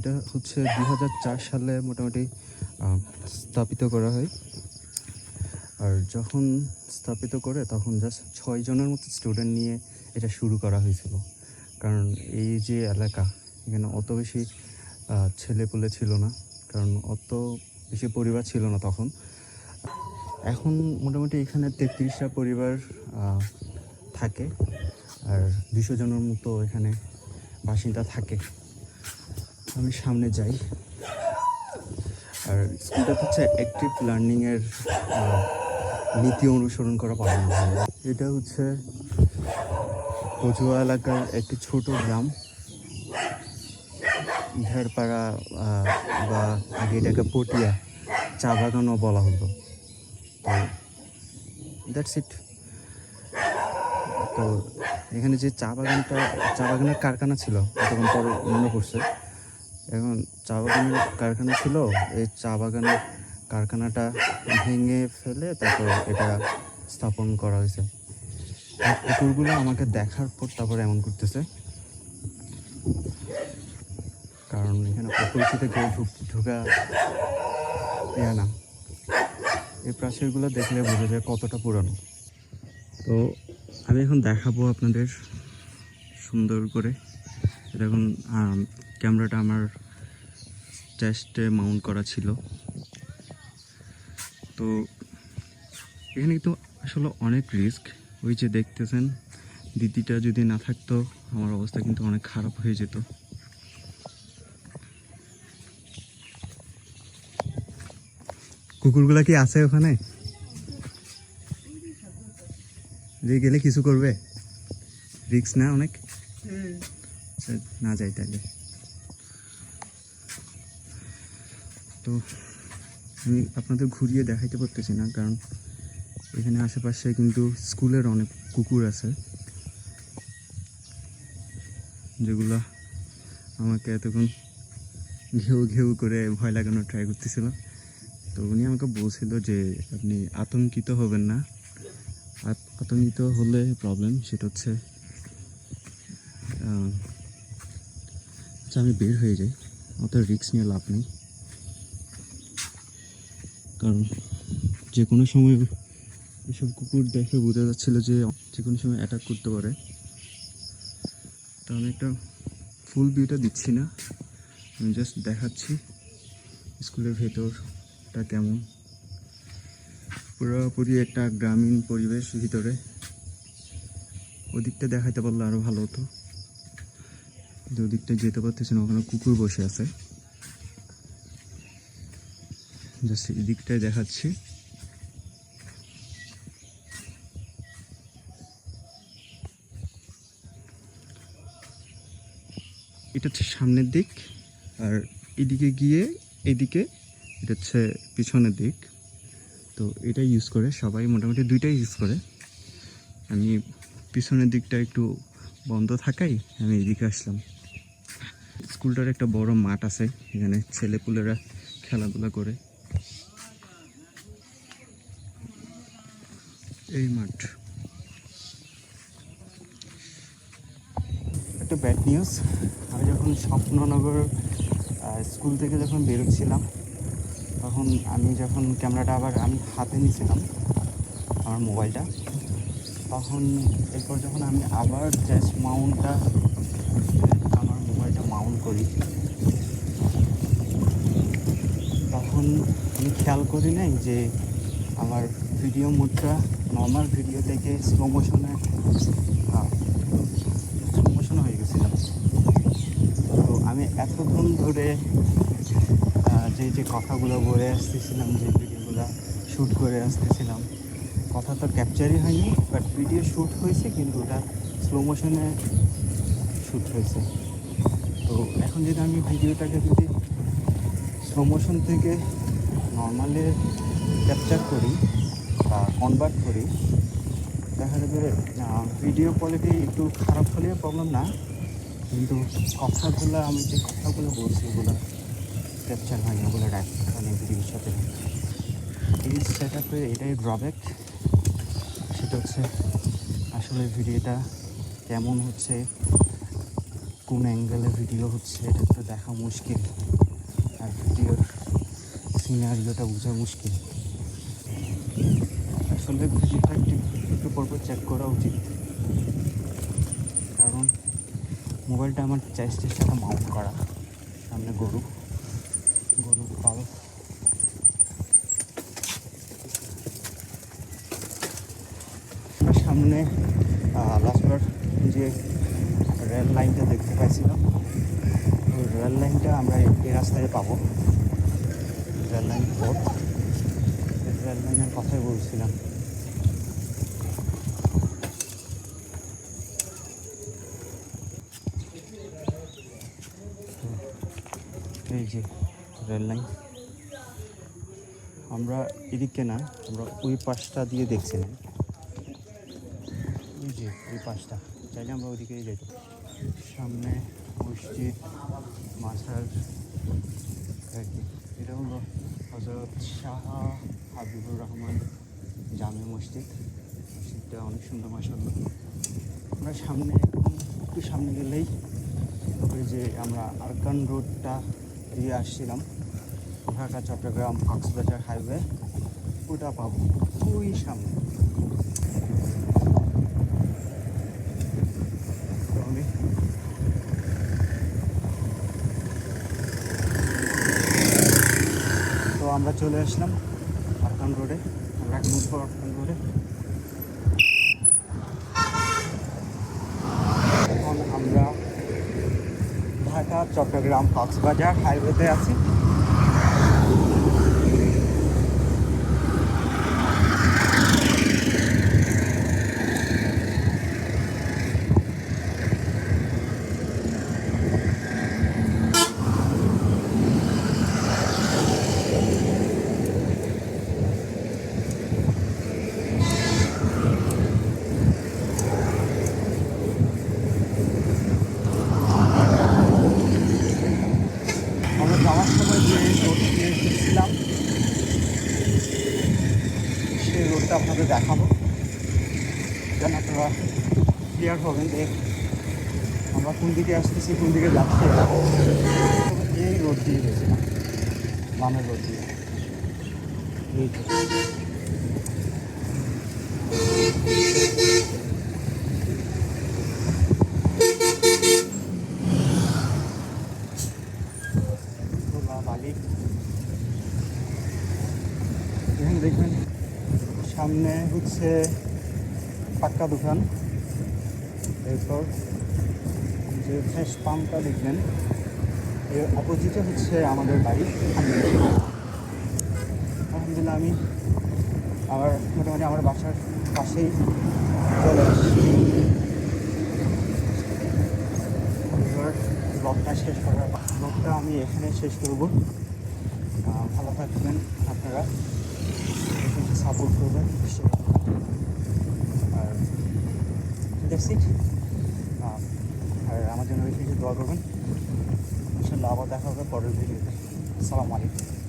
এটা হচ্ছে 2004 সালে মোটামুটি স্থাপিত করা হয়। আর যখন স্থাপিত করে তখন জাস্ট 6 জনের মতো স্টুডেন্ট নিয়ে এটা শুরু করা হয়েছিল। কারণ এই যে এলাকা, এখানে অত বেশি ছেলেপুলে ছিল না, কারণ অত বেশি পরিবার ছিল না তখন। এখন মোটামুটি এখানে 33টা পরিবার থাকে, আর 200 জনের মতো এখানে বাসিন্দা থাকে। আমি সামনে যাই। আর স্কুলটা হচ্ছে অ্যাক্টিভ লার্নিংয়ের নীতি অনুসরণ করা পড়ানো হয়। এটা হচ্ছে কচুয়া এলাকার একটি ছোট গ্রাম, ইহারপাড়া, বা আগে এটাকে পটিয়া চা বাগানও বলা হতো। তো দ্যাটস ইট। তো এখানে যে চা বাগানের কারখানা ছিল, তখন পরে মনে পড়ছে, এখন চা বাগানের কারখানা ছিল, এই চা বাগানের কারখানাটা ভেঙে ফেলে তারপর এটা স্থাপন করা হয়েছে। কুকুরগুলো আমাকে দেখার পর তারপর এমন করতেছে, কারণ এখানে অপরিচিত কেউ ঢোকা না। এই প্রাচীরগুলো দেখলে বোঝা যায় কতটা পুরানো। তো আমি এখন দেখাবো আপনাদের সুন্দর করে। এখন ক্যামেরাটা আমার চেস্টে মাউন্ট করা ছিল। তো এখানে তো আসলে অনেক রিস্ক। ওই যে দেখতেছেন, দিদিটা যদি না থাকতো আমার অবস্থা কিন্তু অনেক খারাপ হয়ে যেত। কুকুরগুলা কি আছে ওখানে? যে গেলে কিছু করবে? রিস্ক না অনেক? না যাই তাহলে। তো আমি আপনাদের ঘুরিয়ে দেখাইতে পারতেছি না, কারণ এখানে আশেপাশে কিন্তু স্কুলের অনেক কুকুর আছে, যেগুলো আমাকে এতক্ষণ ঘেউ ঘেউ করে ভয় লাগানোর ট্রাই করতেছিল। তো উনি আমাকে বলছিল যে আপনি আতঙ্কিত হবেন না। আতঙ্কিত হলে প্রবলেম, সেটা হচ্ছে আমি বের হয়ে যাই, অত রিস্ক নিয়ে লাভ নেই। কারণ যে কোনো সময় এসব কুকুর দেখে বোঝা যাচ্ছিল যে কোনো সময় অ্যাটাক করতে পারে। তো আমি একটা ফুল ভিউটা দিচ্ছি না, আমি জাস্ট দেখাচ্ছি স্কুলের ভেতরটা কেমন। পুরোপুরি একটা গ্রামীণ পরিবেশ ভিতরে। ওদিকটা দেখাইতে পারলে আরও ভালো হতো, কিন্তু ওদিকটা যেতে পারতেছি না, ওখানে কুকুর বসে আছে। জাস্ট এদিকটাই দেখাচ্ছি। এটা হচ্ছে সামনের দিক, আর এদিকে গিয়ে এদিকে এটা হচ্ছে পিছনের দিক। তো এটা ইউজ করে সবাই, মোটামুটি দুইটাই ইউজ করে। আমি পিছনের দিকটা একটু বন্ধ থাকাই আমি এদিকে আসলাম। স্কুলটার একটা বড় মাঠ আছে, এখানে ছেলেপুলেরা খেলাধুলা করে। এই মাঠ। একটা ব্যাড নিউজ, আমি যখন স্বপ্ননগর স্কুল থেকে যখন বেরোচ্ছিলাম, তখন আমি যখন ক্যামেরাটা আবার আমি হাতে নিয়েছিলাম আমার মোবাইলটা, তখন এরপর যখন আমি আবার চেস্ট মাউন্টটা আমার মোবাইলটা মাউন্ট করি, তখন আমি খেয়াল করি নাই যে আমার ভিডিও মোডটা নর্মাল ভিডিও থেকে স্লো মোশন হয়ে গেছিল। তো আমি এতক্ষণ ধরে যে কথাগুলো বলে আসতেছিলাম, যে ভিডিওগুলো শ্যুট করে আসতেছিলাম, কথা তো ক্যাপচারই হয়নি, বাট ভিডিও শ্যুট হয়েছে, কিন্তু ওটা স্লো মোশনে শ্যুট হয়েছে। তো এখন যদি আমি ভিডিওটাকে যদি স্লো মোশন থেকে নর্মালে ক্যাপচার করি বা কনভার্ট করি, দেখা যাবে ভিডিও কোয়ালিটি একটু খারাপ হলেও প্রবলেম না, কিন্তু কথাগুলো আমি যে কথাগুলো বলছি ওগুলো ক্যাপচার হয়নি, ওগুলো রাইট হয়নি ভিডিওর সাথে। এই সেট আপের এটাই ড্রব্যাক, সেটা হচ্ছে আসলে ভিডিওটা কেমন হচ্ছে, কোন অ্যাঙ্গেলে ভিডিও হচ্ছে এটা একটু দেখা মুশকিল, আর ভিডিওর সিনারিওটা বোঝা মুশকিল। আসলে ভিডিওটা একটু পরপর চেক করা উচিত, কারণ মোবাইলটা আমার চেস্টের সাথে মাউন্ট করা। সামনে গরুর পাল। সামনে লাস্টবার যে রেল লাইনটা দেখতে পাইছিলাম, ওই রেল লাইনটা আমরা এই রাস্তায় পাবো। রেল লাইন 4, রেল লাইনের কথাই বলছিলাম। এই যে রেল লাইন, আমরা এদিকে না, আমরা ওই পাশটা দিয়ে দেখছিলাম। ওই যে ওই পাশটা, চাইলে আমরা ওইদিকেই যেত। সামনে মসজিদ, মাসার, এটা হলো হজরত শাহ হাবিবুর রহমান জামে মসজিদ। মসজিদটা অনেক সুন্দর মাশাআল্লাহ। আমরা সামনে একটু সামনে গেলেই ওই যে আমরা আরকান রোডটা দিয়ে আসছিলাম, ঢাকা চট্টগ্রাম কক্সবাজার হাইওয়ে, ওটা পাবো ওই সামনে। তো আমরা চলে আসলাম আরকান রোডে। আমরা এখন উঠবো আরকান রোডে। এখন আমরা ঢাকা চট্টগ্রাম কক্সবাজার হাইওয়েতে আছি। আমরা যাওয়ার সময় যে রোড দিয়ে এসেছিলাম সেই রোডটা আপনাদের দেখাবো, যেন আপনারা ক্লিয়ার হবেন যে আমরা কোন দিকে আসতেছি, কোন দিকে যাচ্ছি। এই রোড দিয়ে গেছিলাম, বামের রোড দিয়ে। এই বালি, এখানে দেখবেন সামনে হচ্ছে পাক্কা দোকান। এরপর যে ফ্রেশ পাম্পটা দেখবেন, এর অপোজিটে হচ্ছে আমাদের বাড়ি। আলহামদুলিল্লাহ আমি মোটামুটি আমার বাসার পাশেই চলে আসছি। এবার ব্লগটা আমি এখানে শেষ করব। ভালো থাকবেন আপনারা, সাপোর্ট করবেন, আর দেখছি আর আমার জন্য বেশি দোয়া করবেন। ইনশাআল্লাহ আবার দেখা হবে পরের ভিডিওতে। আসসালামু আলাইকুম।